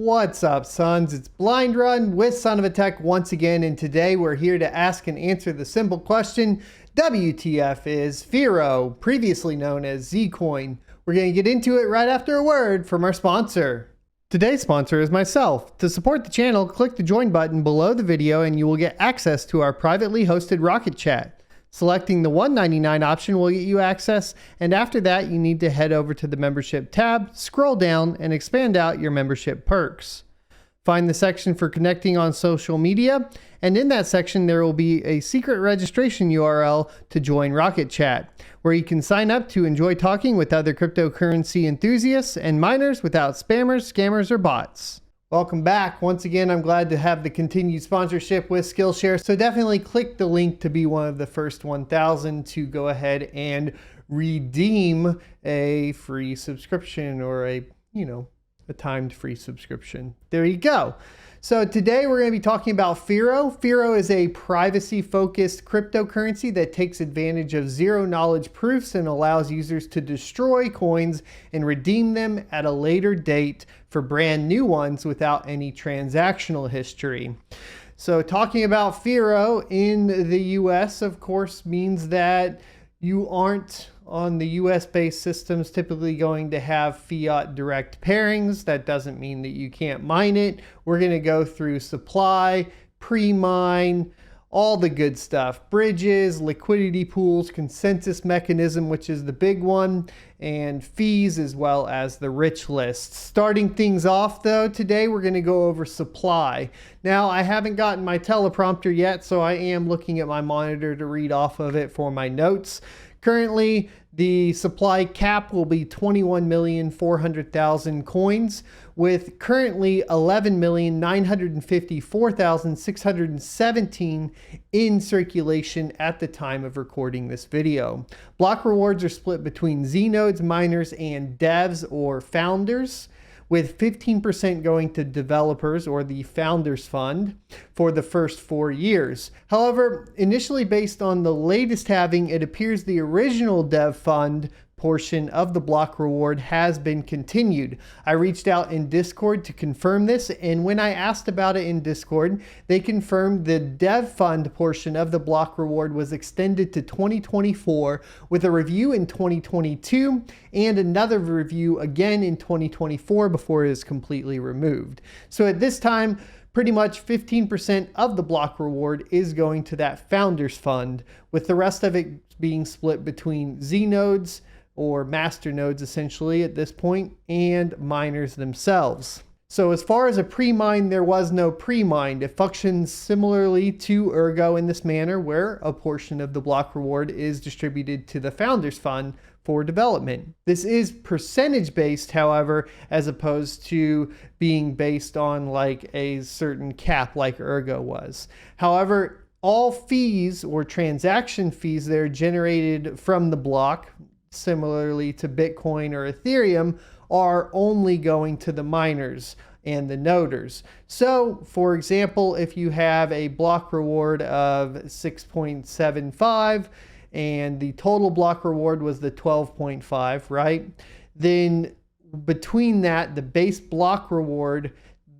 What's up, sons? It's Blind Run with Son of a Tech once again, and today we're here to ask and answer the simple question, WTF is Firo, previously known as Zcoin. We're going to get into it right after a word from our sponsor. Today's sponsor is myself. To support the channel, click the join button below the video and you will get access to our privately hosted Rocket Chat. Selecting the $1.99 option will get you access, and after that you need to head over to the membership tab, scroll down, and expand out your membership perks. Find the section for connecting on social media, and in that section there will be a secret registration URL to join Rocket Chat, where you can sign up to enjoy talking with other cryptocurrency enthusiasts and miners without spammers, scammers, or bots. Welcome back. Once again, I'm glad to have the continued sponsorship with Skillshare. So definitely click the link to be one of the first 1,000 to go ahead and redeem a free subscription or a timed free subscription. There you go. So today we're going to be talking about Firo. Firo is a privacy-focused cryptocurrency that takes advantage of zero-knowledge proofs and allows users to destroy coins and redeem them at a later date for brand new ones without any transactional history. So talking about Firo in the US, of course, means that you aren't on the US-based systems typically going to have fiat direct pairings. That doesn't mean that you can't mine it. We're going to go through supply, pre-mine, all the good stuff. Bridges, liquidity pools, consensus mechanism, which is the big one, and fees as well as the rich list. Starting things off though, today we're going to go over supply. Now I haven't gotten my teleprompter yet, so I am looking at my monitor to read off of it for my notes. Currently, the supply cap will be 21,400,000 coins, with currently 11,954,617 in circulation at the time of recording this video. Block rewards are split between Z-nodes, miners, and devs or founders, with 15% going to developers or the Founders Fund for the first 4 years. However, initially based on the latest halving, it appears the original Dev Fund portion of the block reward has been continued. I reached out in Discord to confirm this, and when I asked about it in Discord, they confirmed the Dev Fund portion of the block reward was extended to 2024 with a review in 2022 and another review again in 2024 before it is completely removed. So at this time, pretty much 15% of the block reward is going to that Founders Fund, with the rest of it being split between Z-nodes, or master nodes essentially at this point, and miners themselves. So as far as a pre-mine, there was no pre-mine. It functions similarly to Ergo in this manner, where a portion of the block reward is distributed to the Founders Fund for development. This is percentage based, however, as opposed to being based on like a certain cap like Ergo was. However, all fees or transaction fees that are generated from the block, similarly to Bitcoin or Ethereum, are only going to the miners and the noders. So for example, if you have a block reward of 6.75 and the total block reward was the 12.5, right? Then between that, the base block reward,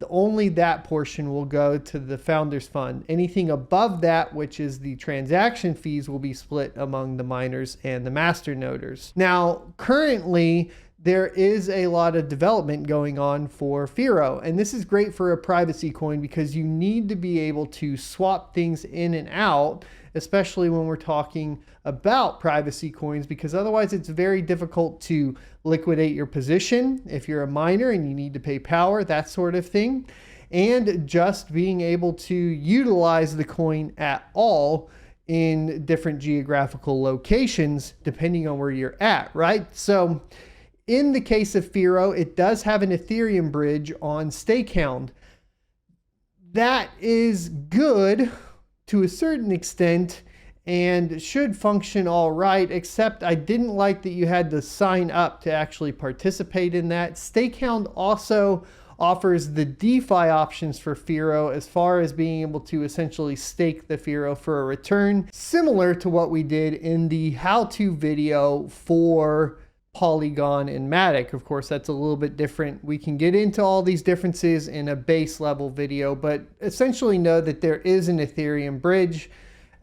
only that portion will go to the Founders Fund. Anything above that, which is the transaction fees, will be split among the miners and the master noders. Now, currently, there is a lot of development going on for Firo, and this is great for a privacy coin because you need to be able to swap things in and out, especially when we're talking about privacy coins, because otherwise it's very difficult to liquidate your position if you're a miner and you need to pay power, that sort of thing. And just being able to utilize the coin at all in different geographical locations, depending on where you're at, right? So in the case of Firo, it does have an Ethereum bridge on Stakehound. That is good to a certain extent and should function all right, except I didn't like that you had to sign up to actually participate in that. Stakehound also offers the DeFi options for Firo as far as being able to essentially stake the Firo for a return, similar to what we did in the how-to video for Polygon and Matic. Of course, that's a little bit different. We can get into all these differences in a base level video, but essentially know that there is an Ethereum bridge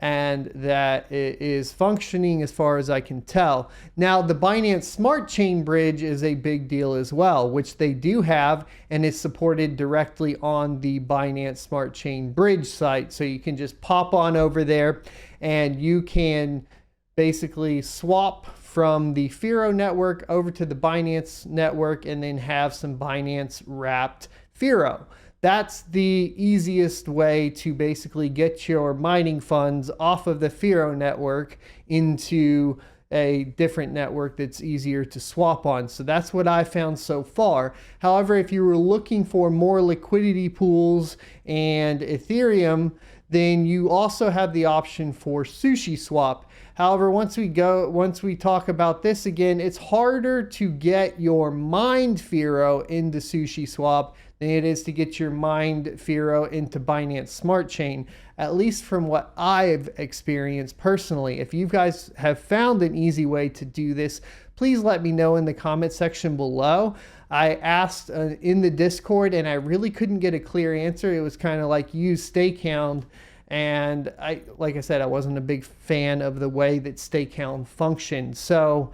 and that it is functioning as far as I can tell. Now, the Binance Smart Chain bridge is a big deal as well, which they do have, and is supported directly on the Binance Smart Chain bridge site. So you can just pop on over there and you can basically swap from the Firo network over to the Binance network and then have some Binance wrapped Firo. That's the easiest way to basically get your mining funds off of the Firo network into a different network that's easier to swap on. So that's what I found so far. However, if you were looking for more liquidity pools and Ethereum, then you also have the option for Sushi Swap. However, once we talk about this again, it's harder to get your mined Firo into Sushi Swap than it is to get your mined Firo into Binance Smart Chain, at least from what I've experienced personally. If you guys have found an easy way to do this, please let me know in the comment section below. I asked in the Discord and I really couldn't get a clear answer. It was kind of like use Stakehound. And like I said, I wasn't a big fan of the way that Stakehound functioned. So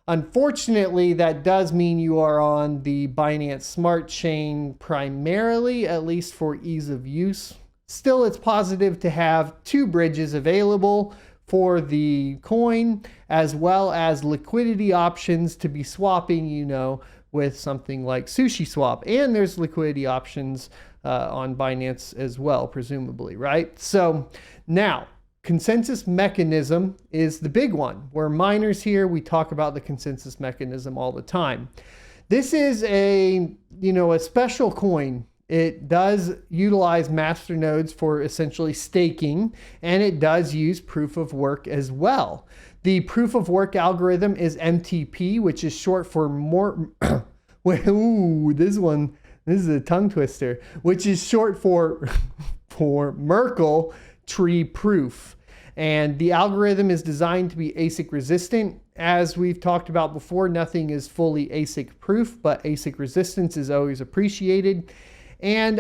unfortunately, that does mean you are on the Binance Smart Chain primarily, at least for ease of use. Still, it's positive to have two bridges available for the coin, as well as liquidity options to be swapping, you know, with something like Sushi Swap. And there's liquidity options on Binance as well, presumably, right? So now, consensus mechanism is the big one. We're miners here. We talk about the consensus mechanism all the time. This is a special coin. It does utilize masternodes for essentially staking, and it does use proof of work as well. The proof of work algorithm is MTP, which is short for more. This is a tongue twister, which is short for Merkle tree proof. And the algorithm is designed to be ASIC resistant. As we've talked about before, nothing is fully ASIC proof, but ASIC resistance is always appreciated. And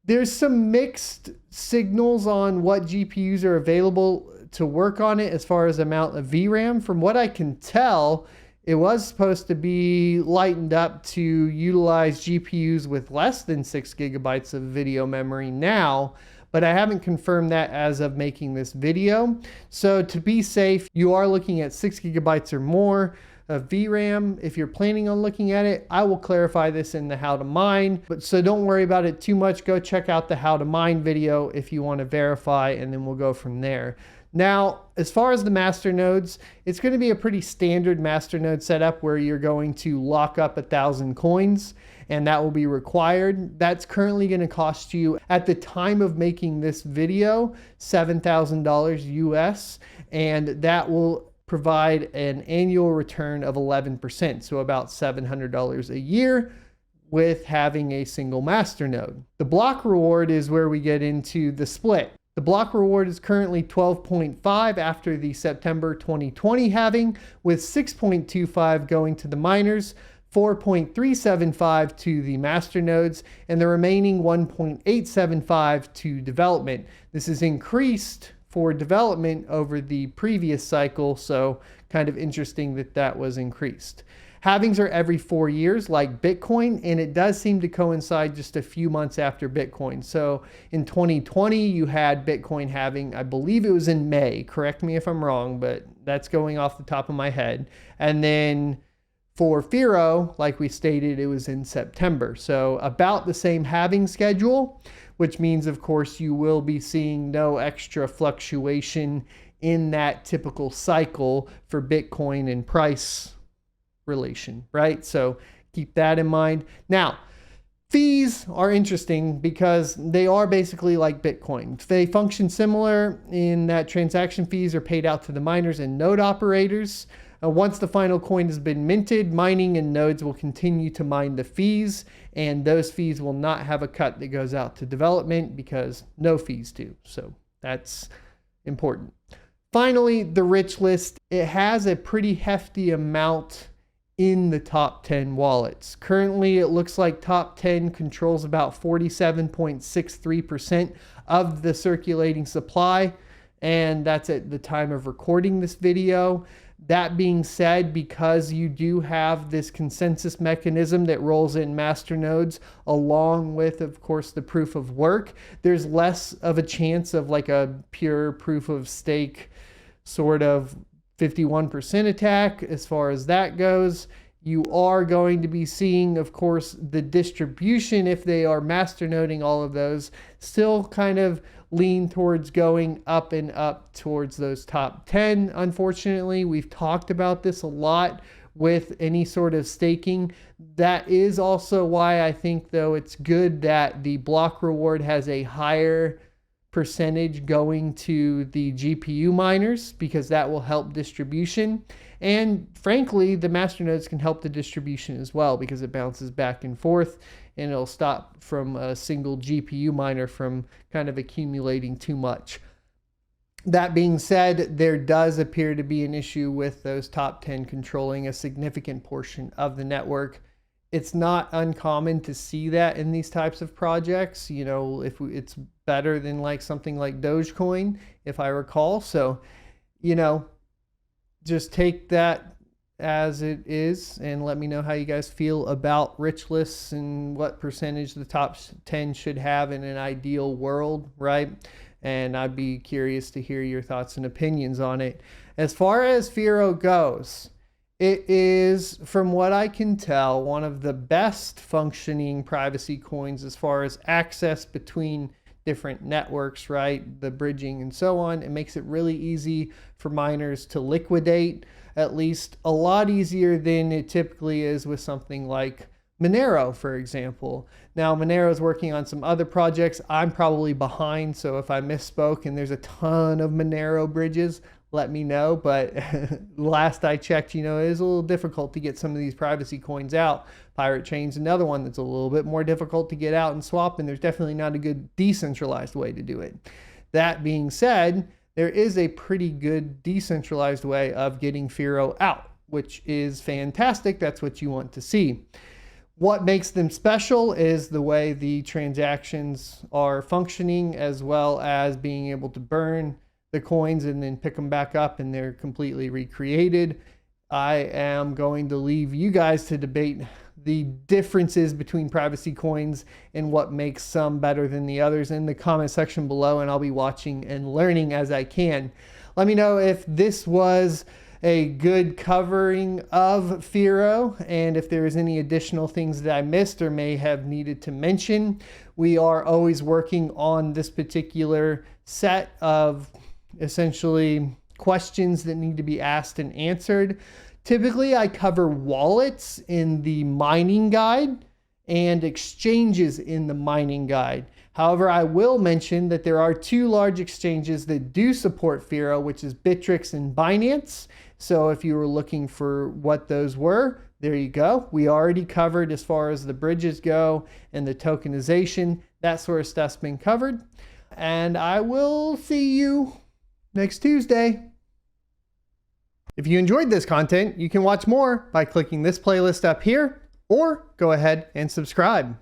there's some mixed signals on what GPUs are available to work on it as far as amount of VRAM. From what I can tell, it was supposed to be lightened up to utilize GPUs with less than 6 gigabytes of video memory now, but I haven't confirmed that as of making this video. So to be safe, you are looking at 6 gigabytes or more of VRAM. If you're planning on looking at it, I will clarify this in the how to mine, so don't worry about it too much. Go check out the how to mine video if you want to verify, and then we'll go from there. Now, as far as the masternodes, it's going to be a pretty standard masternode setup where you're going to lock up 1,000 coins, and that will be required. That's currently going to cost you, at the time of making this video, $7,000 US, and that will provide an annual return of 11%, so about $700 a year with having a single masternode. The block reward is where we get into the split. The block reward is currently 12.5 after the September 2020 halving, with 6.25 going to the miners, 4.375 to the masternodes, and the remaining 1.875 to development. This is increased for development over the previous cycle, so kind of interesting that that was increased. Halvings are every 4 years like Bitcoin, and it does seem to coincide just a few months after Bitcoin. So in 2020, you had Bitcoin halving, I believe it was in May, correct me if I'm wrong, but that's going off the top of my head. And then for Firo, like we stated, it was in September. So about the same halving schedule, which means, of course, you will be seeing no extra fluctuation in that typical cycle for Bitcoin and price relation, right? So keep that in mind. Now, fees are interesting because they are basically like Bitcoin. They function similar in that transaction fees are paid out to the miners and node operators. Once the final coin has been minted, mining and nodes will continue to mine the fees, and those fees will not have a cut that goes out to development because no fees do. So that's important. Finally, the rich list, it has a pretty hefty amount in the top 10 wallets. Currently, it looks like top 10 controls about 47.63% of the circulating supply, and that's at the time of recording this video. That being said, because you do have this consensus mechanism that rolls in masternodes along with, of course, the proof of work, there's less of a chance of like a pure proof of stake sort of 51% attack as far as that goes. You are going to be seeing, of course, the distribution, if they are masternoding all of those, still kind of lean towards going up and up towards those top 10. Unfortunately, we've talked about this a lot with any sort of staking. That is also why I think, though, it's good that the block reward has a higher percentage going to the GPU miners, because that will help distribution. And frankly, the masternodes can help the distribution as well, because it bounces back and forth and it'll stop from a single GPU miner from kind of accumulating too much. That being said, there does appear to be an issue with those top 10 controlling a significant portion of the network. It's not uncommon to see that in these types of projects. You know, it's better than like something like Dogecoin, if I recall. So, you know, just take that as it is and let me know how you guys feel about rich lists and what percentage the top 10 should have in an ideal world, right? And I'd be curious to hear your thoughts and opinions on it. As far as Firo goes, it is, from what I can tell, one of the best functioning privacy coins as far as access between different networks, right? The bridging and so on. It makes it really easy for miners to liquidate, at least a lot easier than it typically is with something like Monero, for example. Now, Monero is working on some other projects. I'm probably behind, so if I misspoke and there's a ton of Monero bridges, let me know. But last I checked, you know, it is a little difficult to get some of these privacy coins out. Pirate Chain's another one that's a little bit more difficult to get out and swap, and there's definitely not a good decentralized way to do it. That being said, there is a pretty good decentralized way of getting Firo out, which is fantastic. That's what you want to see. What makes them special is the way the transactions are functioning, as well as being able to burn the coins and then pick them back up and they're completely recreated. I am going to leave you guys to debate the differences between privacy coins and what makes some better than the others in the comment section below, and I'll be watching and learning as I can. Let me know if this was a good covering of Firo and if there is any additional things that I missed or may have needed to mention. We are always working on this particular set of essentially questions that need to be asked and answered. Typically, I cover wallets in the mining guide and exchanges in the mining guide. However, I will mention that there are two large exchanges that do support Firo, which is Bittrex and Binance. So if you were looking for what those were, there you go. We already covered as far as the bridges go and the tokenization. That sort of stuff's been covered. And I will see you next Tuesday. If you enjoyed this content, you can watch more by clicking this playlist up here, or go ahead and subscribe.